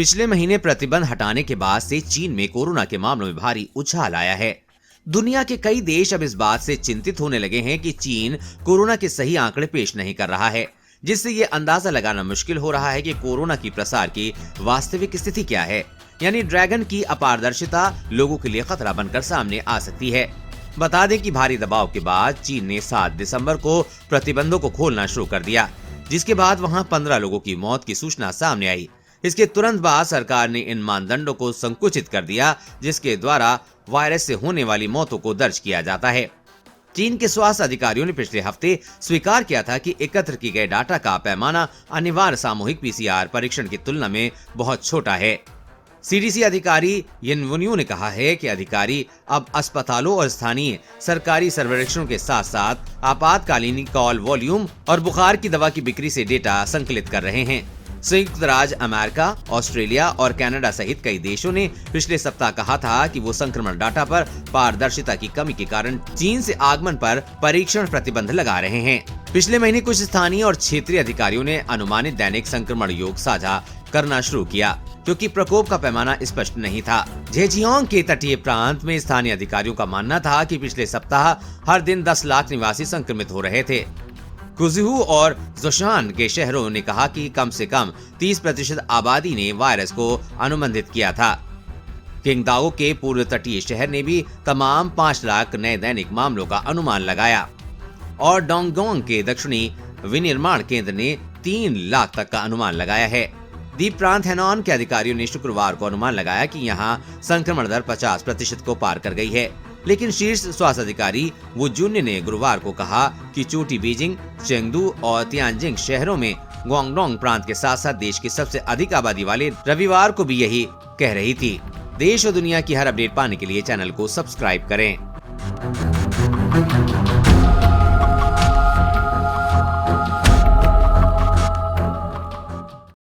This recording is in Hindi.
पिछले महीने प्रतिबंध हटाने के बाद से चीन में कोरोना के मामलों में भारी उछाल आया है। दुनिया के कई देश अब इस बात से चिंतित होने लगे हैं कि चीन कोरोना के सही आंकड़े पेश नहीं कर रहा है, जिससे ये अंदाजा लगाना मुश्किल हो रहा है कि कोरोना की प्रसार की वास्तविक स्थिति क्या है। यानी ड्रैगन की अपारदर्शिता लोगों के लिए खतरा बनकर सामने आ सकती है। बता दें कि भारी दबाव के बाद चीन ने 7 दिसंबर को प्रतिबंधों को खोलना शुरू कर दिया, जिसके बाद वहां 15 लोगों की मौत की सूचना सामने आई। इसके तुरंत बाद सरकार ने इन मानदंडों को संकुचित कर दिया, जिसके द्वारा वायरस से होने वाली मौतों को दर्ज किया जाता है। चीन के स्वास्थ्य अधिकारियों ने पिछले हफ्ते स्वीकार किया था कि एकत्र किए गए डाटा का पैमाना अनिवार्य सामूहिक पीसीआर परीक्षण की तुलना में बहुत छोटा है। सीडीसी अधिकारी यिनवुन्यू ने कहा है कि अधिकारी अब अस्पतालों और स्थानीय सरकारी सर्वेक्षणों के साथ साथ आपातकालीन कॉल वॉल्यूम और बुखार की दवा की बिक्री से डेटा संकलित कर रहे हैं। संयुक्त राज्य अमेरिका, ऑस्ट्रेलिया और कनाडा सहित कई देशों ने पिछले सप्ताह कहा था कि वो संक्रमण डाटा पर पारदर्शिता की कमी के कारण चीन से आगमन पर परीक्षण प्रतिबंध लगा रहे हैं। पिछले महीने कुछ स्थानीय और क्षेत्रीय अधिकारियों ने अनुमानित दैनिक संक्रमण योग साझा करना शुरू किया, क्योंकि प्रकोप का पैमाना स्पष्ट नहीं था। झेजियांग के तटीय प्रांत में स्थानीय अधिकारियों का मानना था कि पिछले सप्ताह हर दिन 10 लाख निवासी संक्रमित हो रहे थे। कुजहू और जोशान के शहरों ने कहा कि कम से कम 30% आबादी ने वायरस को अनुबंधित किया था। किंगदाओ के पूर्व तटीय शहर ने भी तमाम 5 लाख नए दैनिक मामलों का अनुमान लगाया और डोंगोंग के दक्षिणी विनिर्माण केंद्र ने 3 लाख तक का अनुमान लगाया है। द्वीप प्रांत हैनॉन के अधिकारियों ने शुक्रवार को अनुमान लगाया कि यहाँ संक्रमण दर 50% को पार कर गई है, लेकिन शीर्ष स्वास्थ्य अधिकारी वू जुन ने गुरुवार को कहा कि चोटी बीजिंग, चेंगडू और तियानजिंग शहरों में ग्वांगडोंग प्रांत के साथ साथ देश के सबसे अधिक आबादी वाले रविवार को भी यही कह रही थी। देश और दुनिया की हर अपडेट पाने के लिए चैनल को सब्सक्राइब करें।